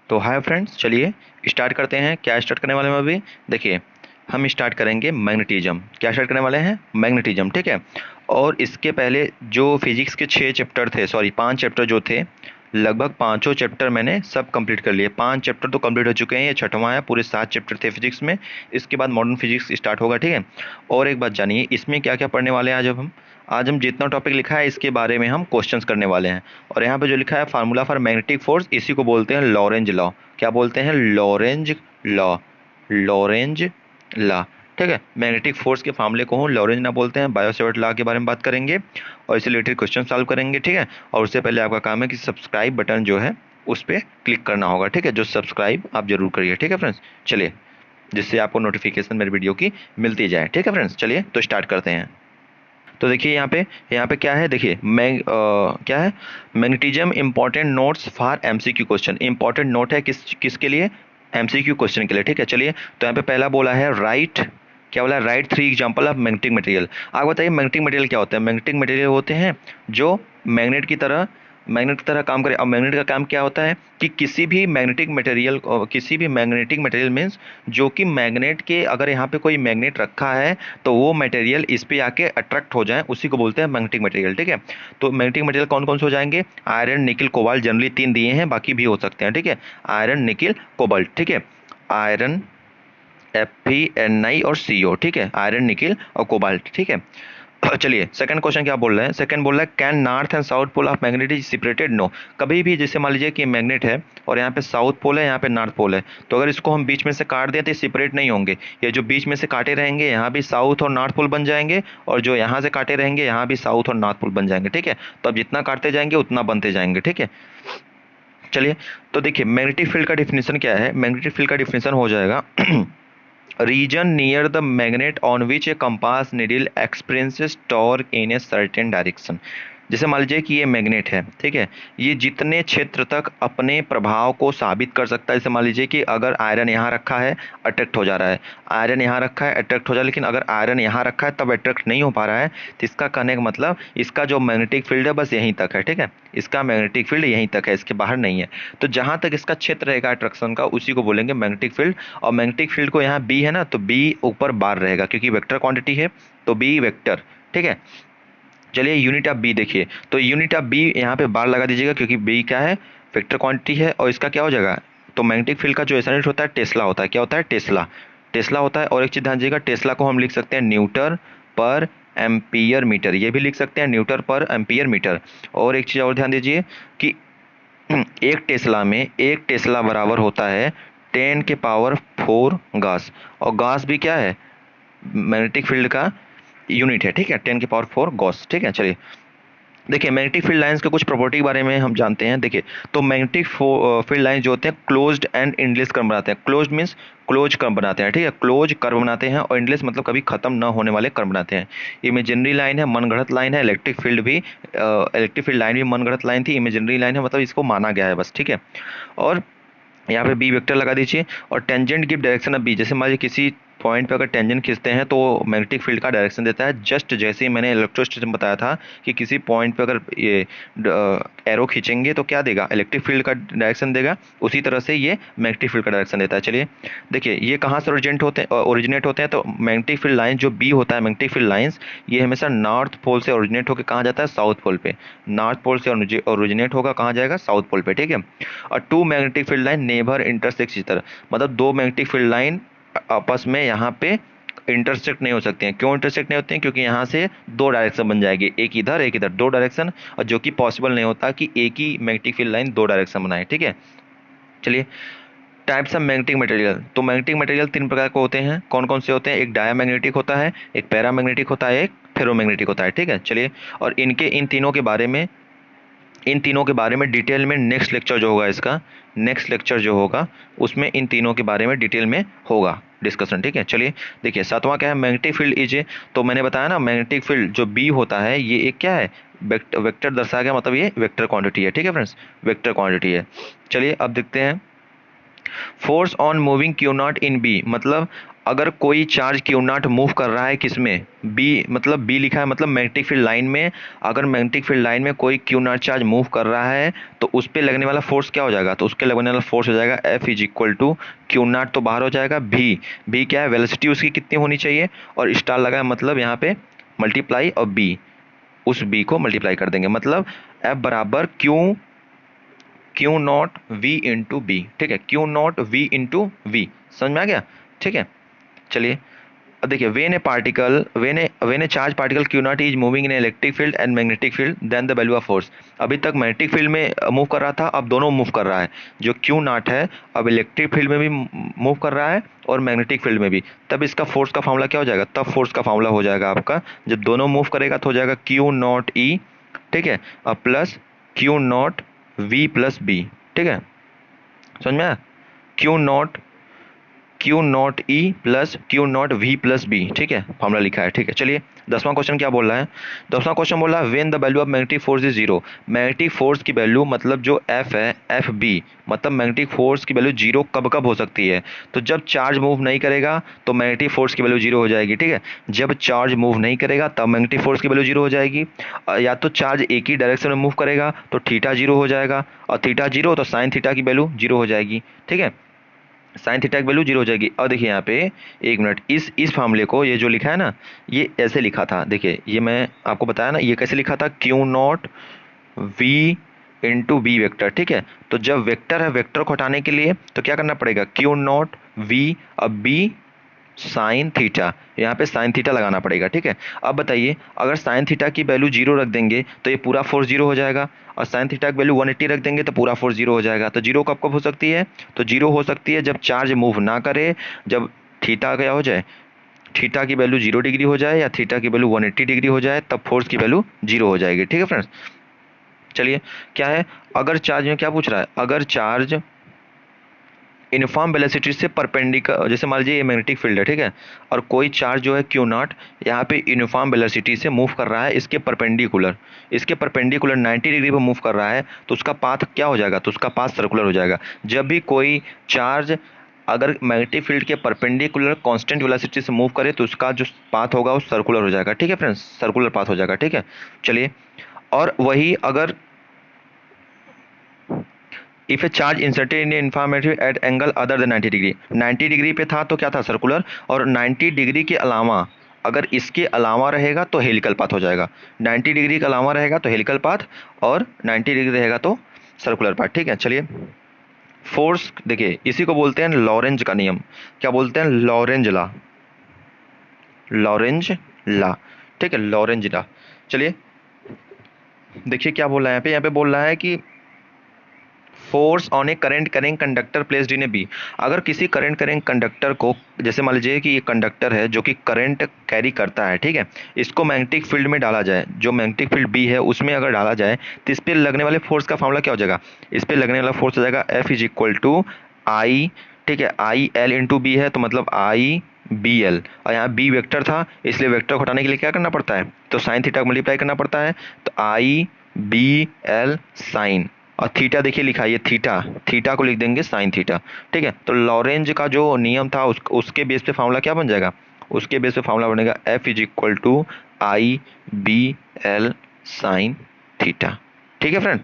तो hi friends, चलिए start करते हैं। क्या स्टार्ट करने वाले हैं अभी? देखिए, हम स्टार्ट करेंगे मैग्नेटिज्म। क्या स्टार्ट करने वाले हैं? मैग्नेटिज्म, ठीक है। और इसके पहले जो फिजिक्स के 6 चैप्टर थे, सॉरी 5 चैप्टर जो थे, लगभग पाँचों चैप्टर मैंने सब कंप्लीट कर लिए। 5 चैप्टर तो कंप्लीट हो चुके हैं, ये छठवां है। पूरे 7 चैप्टर थे फिजिक्स में। इसके बाद मॉडर्न फिजिक्स स्टार्ट होगा, ठीक है। और एक बात जानिए, इसमें क्या क्या पढ़ने वाले हैं आज हम जितना टॉपिक लिखा है इसके बारे में हम क्वेश्चंस करने वाले हैं। और यहाँ पे जो लिखा है फार्मूला फॉर मैग्नेटिक फोर्स, इसी को बोलते हैं लॉरेंज लॉ। क्या बोलते हैं? Lorentz law. लॉरेंज लॉ, ठीक है। मैग्नेटिक फोर्स के फार्मूले को हम लॉरेंज लॉ बोलते हैं। बायो-सेवर्ट लॉ के बारे में बात करेंगे और इससे रिलेटेड क्वेश्चन सॉल्व करेंगे, ठीक है। और उससे पहले आपका काम है कि सब्सक्राइब बटन जो है उस पर क्लिक करना होगा, ठीक है। जो सब्सक्राइब आप जरूर करिए, ठीक है फ्रेंड्स। चलिए, जिससे आपको नोटिफिकेशन मेरी वीडियो की मिलती जाए, ठीक है फ्रेंड्स। चलिए तो स्टार्ट करते हैं। तो देखिए यहाँ पे क्या है, देखिए क्या है, magnetism important notes for MCQ question. Important note है किसके लिए? एमसीक्यू क्वेश्चन के लिए, ठीक है। चलिए, तो यहाँ पे पहला बोला है राइट, क्या बोला है? Right 3 example of magnetic material. आप बताइए मैग्नेटिक मटेरियल क्या होता है? मैग्नेटिक मटेरियल होते हैं जो मैग्नेट की तरह काम करे। और मैग्नेट का काम क्या होता है कि किसी भी मैग्नेटिक मटेरियल मीन्स जो कि मैग्नेट के, अगर यहाँ पे कोई मैग्नेट रखा है तो वो मटेरियल इस पे आके अट्रैक्ट हो जाए, उसी को बोलते हैं मैग्नेटिक मटेरियल, ठीक है। तो मैग्नेटिक मटेरियल कौन कौन से हो जाएंगे? आयरन, निकिल, कोबाल्ट, जनरली 3 दिए हैं, बाकी भी हो सकते हैं, ठीक है। आयरन, निकिल, कोबाल्ट, ठीक है। आयरन, Fe, Ni और CO, ठीक है। आयरन, निकिल और कोबाल्ट, ठीक है। चलिए, सेकंड क्वेश्चन क्या बोल रहे हैं? सेकंड बोल रहा है can north and south pole of magnet is separated? No. कभी भी जैसे मान लीजिए कि मैग्नेट है और यहाँ पे साउथ पोल है, यहाँ पे नॉर्थ पोल है, तो अगर इसको हम बीच में से काट दें तो ये सेपरेट नहीं होंगे। ये जो बीच में से काटे रहेंगे यहाँ भी साउथ और नॉर्थ पोल बन जाएंगे, और जो यहाँ से काटे रहेंगे यहाँ भी साउथ और नॉर्थ पोल बन जाएंगे, ठीक है। तो अब जितना काटते जाएंगे उतना बनते जाएंगे, ठीक है। चलिए, तो देखिए मैग्नेटिक फील्ड का डिफिनेशन क्या है? मैग्नेटिक फील्ड का डिफिनेशन हो जाएगा region near the magnet on which a compass needle experiences torque in a certain direction। जैसे मान लीजिए कि ये मैग्नेट है, ठीक है। ये जितने क्षेत्र तक अपने प्रभाव को साबित कर सकता है, जैसे मान लीजिए कि अगर आयरन यहाँ रखा है, अट्रैक्ट हो जा रहा है। आयरन यहाँ रखा है, अट्रैक्ट हो जा रहा है, लेकिन अगर आयरन यहाँ रखा है तब अट्रैक्ट नहीं हो पा रहा है, तो इसका कहने का मतलब इसका जो मैग्नेटिक फील्ड है बस यहीं तक है, ठीक है। इसका मैग्नेटिक फील्ड यहीं तक है, इसके बाहर नहीं है। तो जहाँ तक इसका क्षेत्र रहेगा अट्रैक्शन का, उसी को बोलेंगे मैग्नेटिक फील्ड। और मैग्नेटिक फील्ड को यहाँ बी है ना, तो बी ऊपर बार रहेगा क्योंकि वेक्टर क्वांटिटी है, तो बी वेक्टर, ठीक है। चलिए, यूनिट ऑफ बी देखिए, तो यूनिट ऑफ बी यहाँ पे बार लगा दीजिएगा क्योंकि बी क्या है? वेक्टर क्वांटिटी है। और इसका क्या हो जाएगा? तो मैग्नेटिक फील्ड का जो ऐसा यूनिट होता है टेस्ला होता है। क्या होता है? टेस्ला। टेस्ला होता है। और एक चीज़ ध्यान दीजिएगा, टेस्ला को हम लिख सकते हैं न्यूटन पर एम्पियर मीटर, ये भी लिख सकते हैं न्यूटन पर एम्पियर मीटर। और एक चीज़ और ध्यान दीजिए कि एक टेस्ला बराबर होता है 10⁴ गास। और गास भी क्या है? मैग्नेटिक फील्ड का यूनिट है, ठीक है। 10⁴ गॉस, ठीक है। चलिए, देखिए मैग्नेटिक फील्ड लाइंस के कुछ प्रॉपर्टी के बारे में हम जानते हैं। देखिए, तो मैग्नेटिक फील्ड लाइंस जो होते हैं क्लोज्ड एंड एंडलेस कर्व बनाते हैं। क्लोज्ड मींस क्लोज कर्व बनाते हैं, ठीक है। क्लोज कर्व बनाते हैं, और एंडलेस मतलब कभी खत्म न होने वाले कर्व बनाते हैं। इमेजिनरी लाइन है, मनगढ़ंत लाइन है। इलेक्ट्रिक फील्ड लाइन भी मनगढ़ंत लाइन थी, इमेजिनरी लाइन है, मतलब इसको माना गया है बस, ठीक है। और यहाँ पे बी वेक्टर लगा दीजिए। और tangent give direction of B, जैसे मान लीजिए किसी पॉइंट पे अगर टेंजेंट खींचते हैं तो मैग्नेटिक फील्ड का डायरेक्शन देता है। जस्ट जैसे ही मैंने इलेक्ट्रोस्टैटिक्स में बताया था कि किसी पॉइंट पे अगर ये एरो खींचेंगे तो क्या देगा? इलेक्ट्रिक फील्ड का डायरेक्शन देगा। उसी तरह से ये मैग्नेटिक फील्ड का डायरेक्शन देता है। चलिए, देखिए ये कहाँ से ओरिजिनेट होते हैं, तो मैग्नेटिक फील्ड लाइन जो बी होता है, मैग्नेटिक फील्ड लाइंस, ये हमेशा नॉर्थ पोल से ओरिजिनेट होकर कहाँ जाता है? साउथ पोल पे। नॉर्थ पोल से ओरिजिनेट होगा, कहाँ जाएगा? साउथ पोल पे, ठीक है। और two magnetic field line never intersect each other, मतलब दो मैग्नेटिक फील्ड लाइन आपस में यहाँ पे इंटरसेक्ट नहीं हो सकते हैं। क्यों इंटरसेक्ट नहीं होते हैं? क्योंकि यहाँ से दो डायरेक्शन बन जाएगी, एक इधर, दो डायरेक्शन, और जो कि पॉसिबल नहीं होता कि एक ही मैग्नेटिक फील्ड लाइन दो डायरेक्शन बनाए, ठीक है। चलिए, टाइप्स ऑफ मैग्नेटिक मटेरियल। तो मैग्नेटिक मटेरियल 3 प्रकार के होते हैं। कौन कौन से होते हैं? एक डायामैग्नेटिक होता है, एक पैरामैग्नेटिक होता है, एक फेरोमैग्नेटिक होता है, ठीक है। चलिए, और इन तीनों के बारे में डिटेल में नेक्स्ट लेक्चर जो होगा, इसका नेक्स्ट लेक्चर जो होगा उसमें इन तीनों के बारे में डिटेल में होगा डिस्कशन, ठीक है। चलिए, देखिए सातवां क्या है? मैग्नेटिक फील्ड इज ए, तो मैंने बताया ना मैग्नेटिक फील्ड जो बी होता है ये एक क्या है? वेक्टर दर्शा गया, मतलब ये वेक्टर क्वांटिटी है, ठीक है फ्रेंड्स, वेक्टर क्वांटिटी है। चलिए, अब देखते हैं force on moving q naught in B, मतलब अगर कोई चार्ज क्यू नॉट मूव कर रहा है किसमें, बी, मतलब बी लिखा है मतलब मैग्नेटिक फील्ड लाइन में, अगर मैग्नेटिक फील्ड लाइन में कोई क्यू नॉट चार्ज मूव कर रहा है तो उस पर लगने वाला फोर्स क्या हो जाएगा, तो उसके लगने वाला फोर्स हो जाएगा F is equal to q naught, तो बाहर हो जाएगा भी क्या है, वेलोसिटी उसकी कितनी होनी चाहिए, और स्टार लगा है मतलब यहाँ पे मल्टीप्लाई, और बी, उस बी को मल्टीप्लाई कर देंगे, मतलब एफ बराबर q naught v into B, ठीक है, q naught v into v, समझ में आ गया, ठीक है। चलिए अब देखिए, when a charge particle q naught is moving in electric field and magnetic field then the value of force. अभी तक मैग्नेटिक फील्ड में मूव कर रहा था, अब दोनों मूव कर रहा है, जो क्यू नॉट है अब इलेक्ट्रिक फील्ड में भी मूव कर रहा है और मैग्नेटिक फील्ड में भी, तब इसका फोर्स का फॉर्मूला क्या हो जाएगा, तब फोर्स का फॉर्मूला हो जाएगा आपका, जब दोनों मूव करेगा तो हो जाएगा क्यू नॉट ई, ठीक है, और plus q naught v plus B, ठीक है, समझ में आया, q naught E plus q naught v plus B, ठीक है, फॉर्मूला लिखा है, ठीक है। चलिए 10वां क्वेश्चन क्या बोल रहा है, 10वां क्वेश्चन बोल रहा है when the value of magnetic force is zero, magnetic force की वैल्यू मतलब जो एफ है, एफ बी, मतलब मैग्नेटिक फोर्स की वैल्यू जीरो कब कब हो सकती है, तो जब चार्ज मूव नहीं करेगा तो मैग्नेटिक फोर्स की वैल्यू जीरो हो जाएगी, ठीक है, जब चार्ज मूव नहीं करेगा तब मैग्नेटिक फोर्स की वैल्यू जीरो हो जाएगी, या तो चार्ज एक ही डायरेक्शन में मूव करेगा तो थीटा जीरो हो जाएगा, और थीटा जीरो तो साइन थीटा की वैल्यू जीरो हो जाएगी, ठीक है, साइन थीटा की वैल्यू जीरो हो जाएगी। और देखिए यहाँ पे एक मिनट, इस फार्मूले को, ये जो लिखा है ना, ये ऐसे लिखा था, देखिए ये मैं आपको बताया ना, ये कैसे लिखा था, q naught v into B vector, ठीक है, तो जब वेक्टर है, वेक्टर को हटाने के लिए तो क्या करना पड़ेगा, क्यू नॉट वी, अब बी साइन थीटा, यहाँ पे साइन थीटा लगाना पड़ेगा, ठीक है। अब बताइए, अगर साइन थीटा की वैल्यू जीरो रख देंगे तो ये पूरा फोर्स जीरो हो जाएगा, और साइन थीटा की वैल्यू 180 रख देंगे तो पूरा फोर्स जीरो हो जाएगा, तो जीरो कब कब हो सकती है, तो जीरो हो सकती है जब चार्ज मूव ना करे, जब थीटा क्या हो जाए, थीटा की वैल्यू 0 डिग्री हो जाए, या थीटा की वैल्यू 180 डिग्री हो जाए, तब फोर्स की वैल्यू जीरो हो जाएगी, ठीक है फ्रेंड्स। चलिए क्या है, अगर चार्ज में क्या पूछ रहा है, अगर चार्ज यूनिफॉर्म वेलोसिटी से परपेंडिकुलर, जैसे मान लीजिए ये मैग्नेटिक फील्ड है, ठीक है, और कोई चार्ज जो है क्यू नॉट यहाँ पे यूनिफॉर्म वेलोसिटी से मूव कर रहा है, इसके परपेंडिकुलर 90 डिग्री पे मूव कर रहा है, तो उसका पाथ क्या हो जाएगा, तो उसका पाथ सर्कुलर हो जाएगा। जब भी कोई चार्ज अगर मैग्नेटिक फील्ड के परपेंडिकुलर कांस्टेंट वेलोसिटी से मूव करे तो उसका जो पाथ होगा वो सर्कुलर हो जाएगा, ठीक है फ्रेंड्स, सर्कुलर पाथ हो जाएगा, ठीक है। चलिए, और वही अगर if a charge inserted in informative at angle other than 90 degree, 90 degree पे था तो क्या था, सर्कुलर, और 90 डिग्री के अलावा अगर इसके अलावा रहेगा तो हेलिकल पाथ हो जाएगा, 90 डिग्री के अलावा रहेगा तो हेलिकल पाथ, और 90 डिग्री रहेगा तो सर्कुलर पाथ, ठीक है। चलिए फोर्स देखिए, इसी को बोलते हैं लॉरेंज का नियम, क्या बोलते हैं, लॉरेंज लॉ, लॉरेंज लॉ, ठीक है, लॉरेंज लॉ। चलिए देखिए क्या बोल रहा है यहाँ पे बोल रहा है कि force on a current carrying conductor placed in a B, अगर किसी करंट करेंग कंडक्टर को, जैसे मान लीजिए कि ये कंडक्टर है जो कि करंट कैरी करता है, ठीक है, इसको मैग्नेटिक फील्ड में डाला जाए, जो मैग्नेटिक फील्ड बी है उसमें अगर डाला जाए तो इस पर लगने वाले फोर्स का फॉर्मूला क्या हो जाएगा, इस पर लगने वाला फोर्स हो जाएगा एफ इज इक्वल टू आई, ठीक है, आई एल इंटू बी है तो मतलब आई बी एल, और यहाँ बी वेक्टर था इसलिए वेक्टर को हटाने के लिए क्या करना पड़ता है, तो साइन थीटा को मल्टीप्लाई करना पड़ता है, तो आई बी एल साइन, और थीटा देखिए लिखा है, ये थीटा, थीटा को लिख देंगे साइन थीटा, ठीक है। तो लॉरेंज का जो नियम था उसके बेस पे फार्मूला क्या बन जाएगा, उसके बेस पे फार्मूला बनेगा F is equal to I B L sine theta, ठीक है फ्रेंड।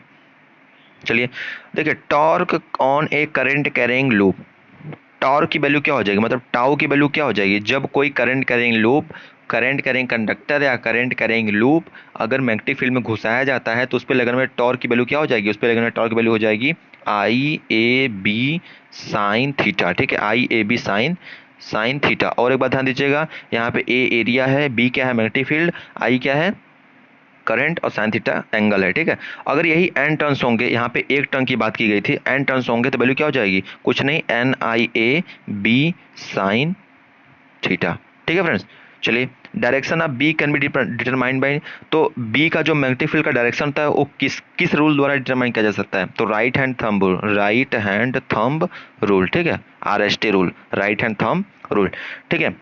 चलिए देखिए, torque on a current carrying loop, torque की वैल्यू क्या हो जाएगी, मतलब टाउ की वैल्यू क्या हो जाएगी, जब कोई current carrying loop, current carrying conductor या करंट कैरिंग लूप अगर मैग्नेटिक फील्ड में घुसाया जाता है तो उस पर लगने में टॉर्क की वैल्यू क्या हो जाएगी, उस पर लगने में टॉर्क की वैल्यू हो जाएगी I A B sine theta, ठीक है, I A B sine sine theta. और एक बात ध्यान दीजिएगा, यहाँ पे ए एरिया है, बी क्या है मैग्नेटिक फील्ड, आई क्या है करंट, और साइन थीटा एंगल है, ठीक है। अगर यही एन टर्न्स होंगे, यहाँ पे एक टर्न की बात की गई थी, एन टर्न्स होंगे तो वैल्यू क्या हो जाएगी, कुछ नहीं, N I A B sine theta, ठीक है फ्रेंड्स। चलिए direction of B can be determined by, तो बी का जो मैग्नेटिक फील्ड का डायरेक्शन था वो किस किस रूल द्वारा डिटरमाइन किया जा सकता है, तो right hand thumb rule, right hand thumb rule, ठीक है, RST rule, right hand thumb rule, ठीक है।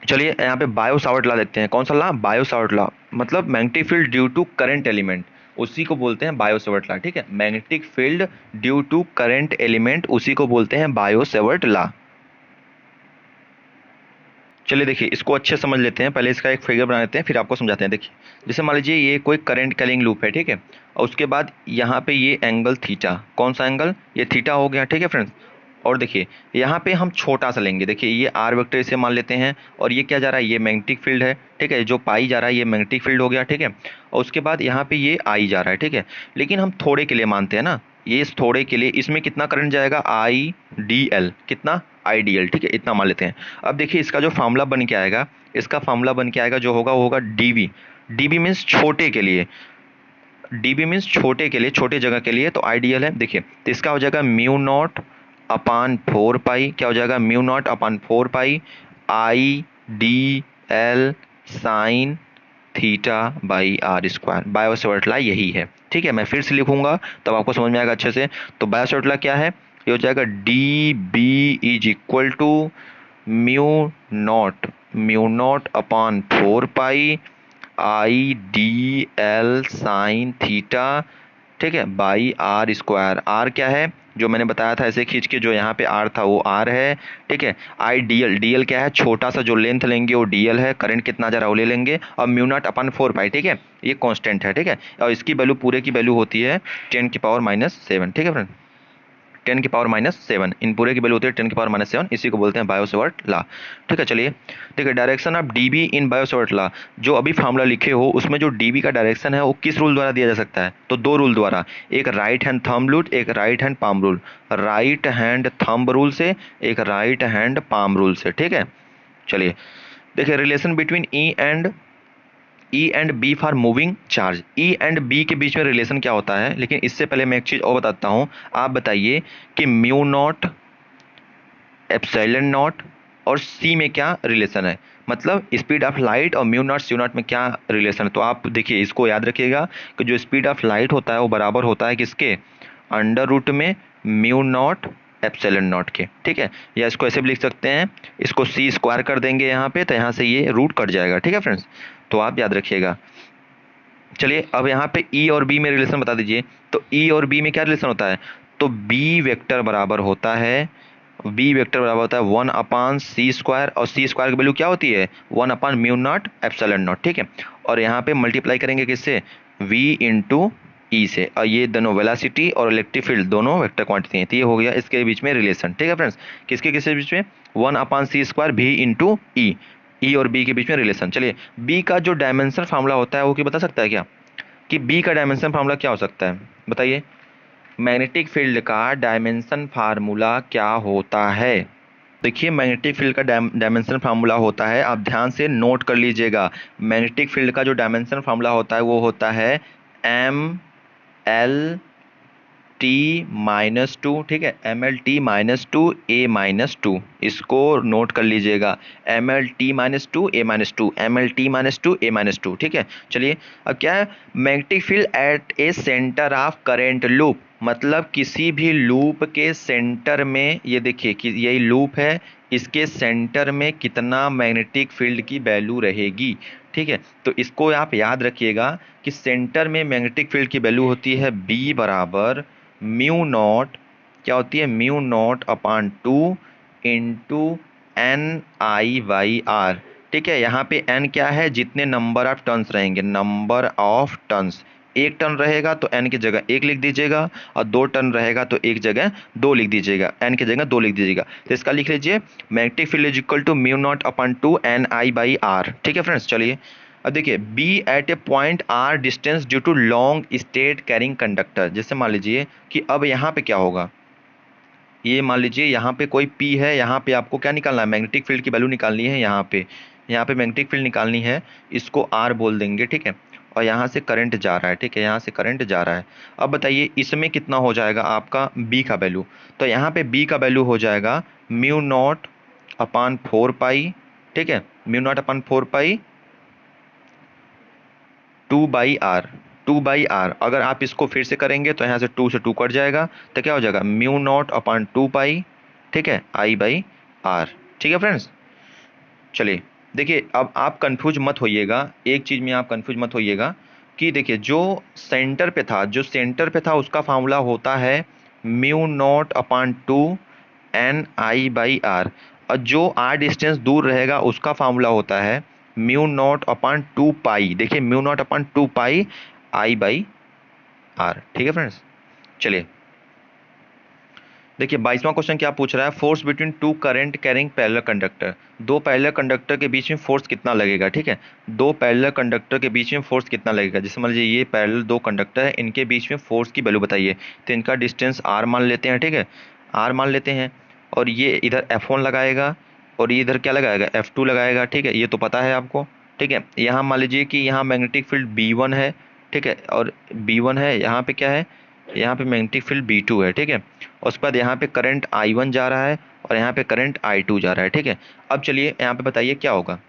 चलिए यहाँ पे बायो सावर्ट लॉ देखते हैं, कौन सा लॉ, बायो सावर्ट लॉ, मतलब magnetic field due to current element, उसी को बोलते हैं बायो सावर्ट लॉ, ठीक है, magnetic field due to current element उसी को बोलते हैं बायो सावर्ट लॉ। चलिए देखिए इसको अच्छे समझ लेते हैं, पहले इसका एक फिगर बना लेते हैं फिर आपको समझाते हैं। देखिए जैसे मान लीजिए ये कोई करंट कैरिंग लूप है, ठीक है, और उसके बाद यहाँ पे ये एंगल थीटा, कौन सा एंगल, ये थीटा हो गया, ठीक है फ्रेंड्स। और देखिए यहाँ पे हम छोटा सा लेंगे, देखिए ये आर वेक्टर इसे मान लेते हैं, और ये क्या जा रहा है, ये मैग्नेटिक फील्ड है, ठीक है, जो पाई जा रहा है ये मैग्नेटिक फील्ड हो गया, ठीक है। और उसके बाद यहाँ पे ये आई जा रहा है, ठीक है, लेकिन हम थोड़े के लिए मानते हैं ना, ये इस थोड़े के लिए इसमें कितना करंट जाएगा, आई डी एल, कितना, आई डी एल, ठीक है, इतना मान लेते हैं। अब देखिए इसका जो फार्मूला बन के आएगा, इसका फार्मूला बन के आएगा जो होगा वो होगा डीवी। डीवी मीन्स छोटे के लिए, डीबी मीन्स छोटे के लिए, छोटे जगह के लिए, तो आइडियल है। देखिए तो इसका हो जाएगा म्यू नॉट अपान 4 पाई, क्या हो जाएगा, mu naught upon 4 pi I d l sine theta by r square. Biot Savart law यही है, ठीक है, मैं फिर से लिखूंगा तब आपको समझ में आएगा अच्छे से। तो बायो सेवर्ट लॉ क्या है, ये हो जाएगा d B is equal to mu naught upon 4 pi I d l sine theta, ठीक है, बाई आर स्क्वायर। आर क्या है, जो मैंने बताया था ऐसे खींच के, जो यहाँ पे आर था वो आर है, ठीक है। आई डी एल, डी एल क्या है, छोटा सा जो लेंथ लेंगे वो डी एल है, करंट कितना जा रहा है वो ले लेंगे, और म्यू नॉट अपन 4 पाई, ठीक है, ये कांस्टेंट है, ठीक है, और इसकी वैल्यू पूरे की वैल्यू होती है 10⁻⁷, ठीक है फ्रेंड, 10⁻⁷, इन पूरे की वैल्यू होती है 10⁻⁷, इसी को बोलते हैं बायो सेवर्ट लॉ, ठीक है। चलिए देखिए direction of dB in bio Savart law, जो अभी फार्मूला लिखे हो उसमें जो डीबी का डायरेक्शन है वो किस रूल द्वारा दिया जा सकता है, तो दो रूल द्वारा, एक राइट हैंड थंब रूल, एक right hand palm rule, right hand thumb rule से, एक राइट हैंड पाम रूल से, ठीक है। चलिए देखिए relation between E and B for moving charge, E and B के बीच में रिलेशन क्या होता है, लेकिन इससे पहले मैं एक चीज़ और बताता हूँ। आप बताइए कि म्यू नॉट एप्सिलॉन नॉट और सी में क्या रिलेशन है, मतलब स्पीड ऑफ लाइट और म्यू नॉट सी नॉट में क्या रिलेशन है। तो आप देखिए इसको याद रखिएगा कि जो स्पीड ऑफ लाइट होता है वो बराबर होता है किसके, अंडर रूट में म्यू नॉट एप्सिलॉन नॉट के, ठीक है। या इसको ऐसे भी लिख सकते हैं, इसको सी स्क्वायर कर देंगे यहाँ पे, तो यहाँ से ये रूट कट जाएगा, ठीक है फ्रेंड्स, तो आप याद रखिएगा। चलिए अब यहाँ पे ई और बी में रिलेशन बता दीजिए, तो ई और बी में क्या रिलेशन होता है, तो बी वेक्टर बराबर होता है, बी वेक्टर बराबर होता है 1/c², और सी स्क्वायर की वैल्यू क्या होती है 1/म्यू नॉट एप्सिलॉन नॉट, ठीक है। और यहाँ पे मल्टीप्लाई करेंगे किससे, v इंटू ई से, और ये दोनों वेलोसिटी और इलेक्ट्रिक फील्ड दोनों वेक्टर क्वांटिटी हैं, तो ये हो गया इसके बीच में रिलेशन, ठीक है फ्रेंड्स। किसके किसके बीच में, 1/c² v इंटू ई और बी के बीच में रिलेशन। चलिए बी का जो डायमेंशन फार्मूला होता है वो क्या बता सकता है क्या, कि बी का डायमेंशन फार्मूला क्या हो सकता है, बताइए। मैग्नेटिक फील्ड का डायमेंशन फार्मूला क्या होता है, देखिए मैग्नेटिक फील्ड का डायमेंशन फार्मूला होता है, आप ध्यान से नोट कर लीजिएगा। मैग्नेटिक फील्ड का जो डायमेंशन फार्मूला होता है वो होता है ML T-2, ठीक है, ML T-2 A-2, इसको नोट कर लीजिएगा, ML T-2 A-2, ML T-2 A-2, ठीक है। चलिए अब क्या है, magnetic field at A centre of current loop, मतलब किसी भी लूप के सेंटर में, ये देखिए कि यही लूप है, इसके सेंटर में कितना मैग्नेटिक फील्ड की वैल्यू रहेगी, ठीक है। तो इसको आप याद रखिएगा कि सेंटर में मैग्नेटिक फील्ड की वैल्यू होती है B बराबर म्यू नॉट, क्या होती है, mu naught upon 2 into NI/R, ठीक है। यहाँ पे n क्या है, जितने नंबर ऑफ टर्न्स रहेंगे, नंबर ऑफ टर्न्स, एक टर्न रहेगा तो n की जगह 1 लिख दीजिएगा, और 2 टर्न रहेगा तो एक जगह 2 लिख दीजिएगा, n की जगह 2 लिख दीजिएगा। तो इसका लिख लीजिए magnetic field is equal to mu naught upon 2 NI/R, ठीक है फ्रेंड्स। चलिए अब देखिए B at a point r distance due to long straight carrying conductor, जैसे मान लीजिए कि अब यहाँ पे क्या होगा, ये मान लीजिए यहाँ पे कोई P है, यहाँ पे आपको क्या निकालना है, मैग्नेटिक फील्ड की वैल्यू निकालनी है, यहाँ पे मैग्नेटिक फील्ड निकालनी है, इसको R बोल देंगे, ठीक है। और यहाँ से करंट जा रहा है, ठीक है, यहाँ से करंट जा रहा है। अब बताइए इसमें कितना हो जाएगा आपका B का वैल्यू, तो यहाँ पे B का वैल्यू हो जाएगा म्यू नॉट अपान 4 पाई, ठीक है, म्यू नॉट अपान 4 पाई 2/R, 2/R। अगर आप इसको फिर से करेंगे तो यहाँ से 2 से 2 कट जाएगा, तो क्या हो जाएगा म्यू नॉट अपान 2 पाई, ठीक है, I/R, ठीक है फ्रेंड्स। चलिए देखिए अब आप कंफ्यूज मत होइएगा, एक चीज़ में आप कंफ्यूज मत होइएगा कि देखिए जो सेंटर पे था, उसका फार्मूला होता है म्यू नॉट अपान 2 NI/R। और जो r डिस्टेंस दूर रहेगा उसका फार्मूला होता है म्यू नॉट अपॉन 2 पाई। देखिए mu naught upon 2 pi I by r. ठीक है फ्रेंड्स, चलिए देखिए 22वां क्वेश्चन क्या पूछ रहा है, force between two current carrying parallel conductor. दो पैरेलल कंडक्टर के बीच में फोर्स कितना लगेगा। ठीक है, दो पैरेलल कंडक्टर के बीच में फोर्स कितना लगेगा। जैसे मान लीजिए ये पैरेलल दो कंडक्टर है, इनके बीच में फोर्स की वैल्यू बताइए। तो इनका डिस्टेंस r मान लेते हैं। ठीक है, r मान लेते हैं, और ये इधर F1 लगाएगा और ये इधर क्या लगाएगा, F2 लगाएगा। ठीक है, ये तो पता है आपको। ठीक है, यहाँ मान लीजिए कि यहाँ मैग्नेटिक फील्ड B1 है। ठीक है, और B1 है, यहाँ पे क्या है, यहाँ पे मैग्नेटिक फील्ड B2 है। ठीक है, उसके बाद यहाँ पे करंट I1 जा रहा है और यहाँ पे करंट I2 जा रहा है। ठीक है, अब चलिए यहाँ पे बताइए क्या होगा।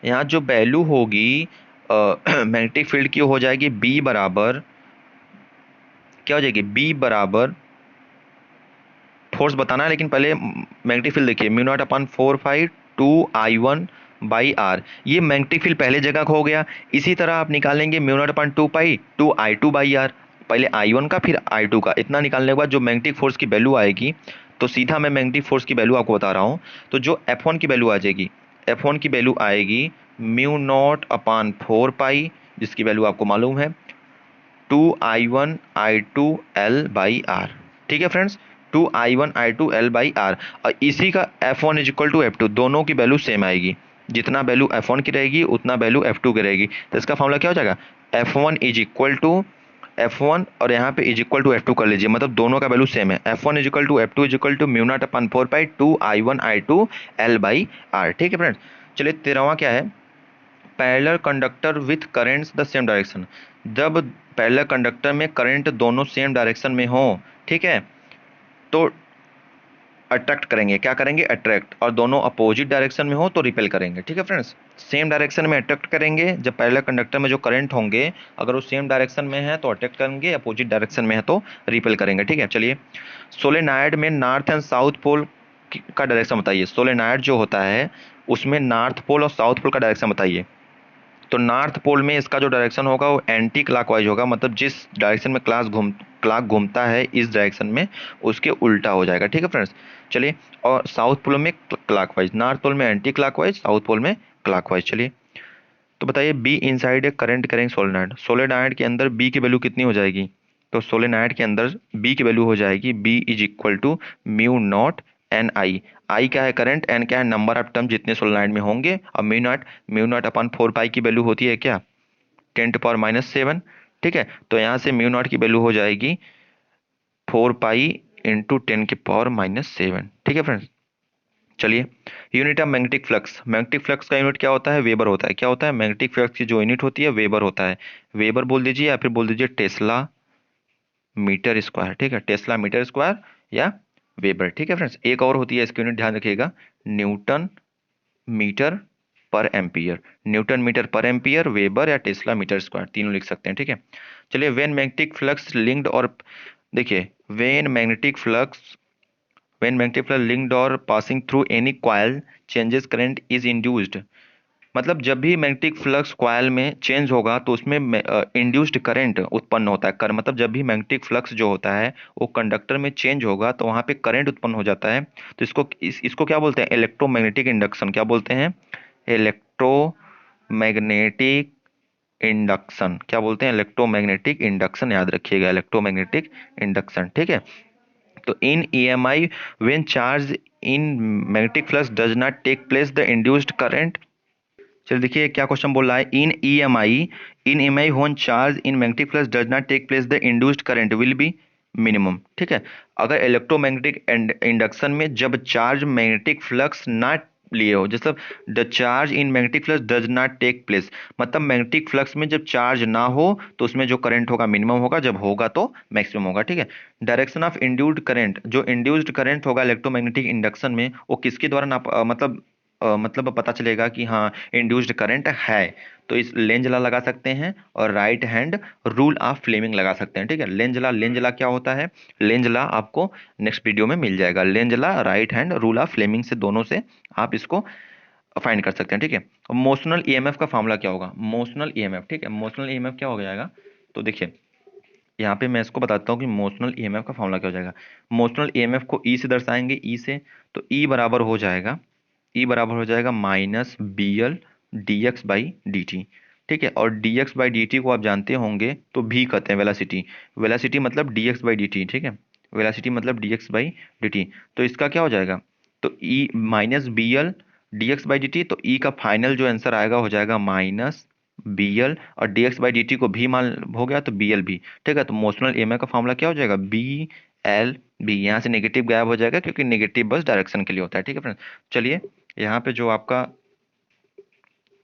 यहाँ जो वैल्यू होगी मैग्नेटिक फील्ड की हो जाएगी B बराबर, क्या हो जाएगी, B बराबर, फोर्स बताना है लेकिन पहले मैग्नेटिक फील्ड देखिए, mu naught upon 4 pi 2I1 by r. ये मैग्नेटिक फील्ड पहले जगह खो गया। इसी तरह आप निकालेंगे mu naught upon 2 pi 2I2 by r, पहले I1 का फिर I2 का। इतना निकालने के बाद जो मैग्नेटिक फोर्स की वैल्यू आएगी, तो सीधा मैं मैग्नेटिक फोर्स की वैल्यू आपको बता रहा हूँ। तो जो F1 की वैल्यू आ जाएगी, F1 की वैल्यू आएगी म्यू नॉट अपॉन 4 पाई, जिसकी वैल्यू आपको मालूम है 2I1 I2 L by r. ठीक है friends, 2I1 I2 L by are. और इसी का F1 is equal to F2, दोनों की वैल्यू सेम आएगी। जितना वैल्यू F1 की रहेगी उतना वैल्यू F2 की रहेगी। तो इसका फॉर्मूला क्या हो जाएगा, F1 is equal to F1 और यहाँ पे इज इक्वल टू F2 कर लीजिए, मतलब दोनों का वैल्यू सेम है। F1 is equal to F2 is equal to mu naught upon 4 pi 2I1 I2 L by r. ठीक है फ्रेंड्स, चलिए 13वां क्या है, parallel conductor with currents the same direction. जब पैरेलल कंडक्टर में करंट दोनों सेम डायरेक्शन में हो, ठीक है, तो अट्रैक्ट करेंगे, क्या करेंगे, अट्रैक्ट। और दोनों अपोजिट डायरेक्शन में हो तो रिपेल करेंगे। ठीक है फ्रेंड्स, सेम डायरेक्शन में अट्रैक्ट करेंगे। जब पैरेलल कंडक्टर में जो करंट होंगे अगर वो सेम डायरेक्शन में है तो अट्रैक्ट करेंगे, अपोजिट डायरेक्शन में है तो रिपेल करेंगे। ठीक है, चलिए सोलेनाइड में नॉर्थ एंड साउथ पोल का डायरेक्शन बताइए। सोलेनाइड जो होता है उसमें नॉर्थ पोल और साउथ पोल का डायरेक्शन बताइए। तो नॉर्थ पोल में इसका जो डायरेक्शन होगा वो एंटी क्लॉकवाइज होगा, मतलब जिस डायरेक्शन में क्लॉक घूमता है इस डायरेक्शन में उसके उल्टा हो जाएगा। ठीक है फ्रेंड्स, चलिए, और साउथ पोल में क्लॉकवाइज, नॉर्थ पोल में एंटी क्लॉकवाइज, साउथ पोल में क्लॉकवाइज। चलिए तो बताइए be inside a current carrying solenoid. Solenoid के अंदर बी की वैल्यू कितनी हो जाएगी, तो सोलेनाइड के अंदर बी की वैल्यू हो जाएगी B is equal to mu naught N I. I क्या है करंट, एन क्या है नंबर ऑफ टर्म जितने सोलेनाइड में होंगे, और म्यू नॉट अपन 4 पाई की वैल्यू होती है क्या, 10⁻⁷। ठीक है, तो यहाँ से म्यू नॉट की वैल्यू हो जाएगी 4 पाई इंटू 10⁻⁷। ठीक है फ्रेंड्स, चलिए unit of magnetic flux. Magnetic flux का यूनिट क्या होता है, वेबर होता है। क्या होता है, मैग्नेटिक फ्लक्स की जो यूनिट होती है वेबर होता है। वेबर बोल दीजिए या फिर बोल दीजिए टेस्ला मीटर स्क्वायर। ठीक है, टेस्ला मीटर स्क्वायर या वेबर। ठीक है फ्रेंड्स, एक और होती है इसकी यूनिट ध्यान रखिएगा, न्यूटन मीटर पर एम्पियर। न्यूटन मीटर पर एम्पियर, वेबर या टेस्ला मीटर स्क्वायर, तीनों लिख सकते हैं। ठीक है, चलिए व्हेन मैग्नेटिक फ्लक्स लिंक्ड, और देखिए व्हेन मैग्नेटिक फ्लक्स लिंक्ड और passing through any coil changes current is induced. मतलब जब भी मैग्नेटिक फ्लक्स कॉइल में चेंज होगा तो उसमें इंड्यूस्ड करंट उत्पन्न होता है। कर मतलब जब भी मैग्नेटिक फ्लक्स जो होता है वो कंडक्टर में चेंज होगा तो वहाँ पे करंट उत्पन्न हो जाता है। तो इसको क्या बोलते हैं, इलेक्ट्रोमैग्नेटिक इंडक्शन। क्या बोलते हैं, इलेक्ट्रोमैग्नेटिक इंडक्शन। क्या बोलते हैं, इलेक्ट्रोमैग्नेटिक इंडक्शन, याद रखिएगा इलेक्ट्रोमैग्नेटिक इंडक्शन। ठीक है, तो in EMI when charge in magnetic flux does not take place the induced current. चलिए देखिए क्या क्वेश्चन बोल रहा है, in EMI when charge in magnetic flux does not take place the induced current will be minimum. ठीक है, अगर electromagnetic induction में जब चार्ज मैग्नेटिक फ्लक्स ना लिए हो, जैसे the charge in magnetic flux does not take place, मतलब मैग्नेटिक फ्लक्स में जब चार्ज ना हो तो उसमें जो करंट होगा मिनिमम होगा, जब होगा तो मैक्सिमम होगा। ठीक है, डायरेक्शन ऑफ इंड्यूस्ड करंट, जो इंड्यूस्ड करंट होगा इलेक्ट्रोमैग्नेटिक इंडक्शन में वो किसके द्वारा मतलब पता चलेगा कि हाँ इंड्यूस्ड करंट है। तो इस लेंज लॉ लगा सकते हैं और right hand rule of Fleming लगा सकते हैं। ठीक है, लेंज लॉ क्या होता है, लेंज लॉ आपको नेक्स्ट वीडियो में मिल जाएगा। Lenz law, right hand rule of Fleming से दोनों से आप इसको फाइंड कर सकते हैं। ठीक है, मोशनल EMF का फॉर्मूला क्या होगा, मोशनल EMF। ठीक है, मोशनल EMF क्या हो जाएगा, तो देखिए यहाँ पे मैं इसको बताता हूँ कि मोशनल ईएमएफ का फॉर्मूला क्या हो जाएगा। मोशनल ईएमएफ को ई से दर्शाएंगे, ई से, तो ई बराबर हो जाएगा, ई बराबर हो जाएगा minus B L D X by D T. ठीक है, और D X by D T को आप जानते होंगे, तो भी कहते हैं वेलासिटी। वेलासिटी मतलब D X by D T. ठीक है, वेलासिटी मतलब D X by D T. तो इसका क्या हो जाएगा, तो E minus B L D X by D T, तो ई का फाइनल जो आंसर आएगा हो जाएगा माइनस बी एल, और D X by D T को भी मान हो गया तो बी एल भी। ठीक है, तो मोशनल ईएमएफ का फॉर्मूला क्या हो जाएगा, बी एल बी। यहाँ से नेगेटिव गायब हो जाएगा क्योंकि नेगेटिव बस डायरेक्शन के लिए होता है। ठीक है फ्रेंड्स, चलिए यहाँ पे जो आपका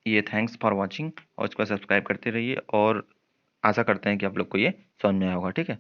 ये, थैंक्स फॉर वॉचिंग, और इसको सब्सक्राइब करते रहिए, और आशा करते हैं कि आप लोग को ये समझ में आया होगा। ठीक है।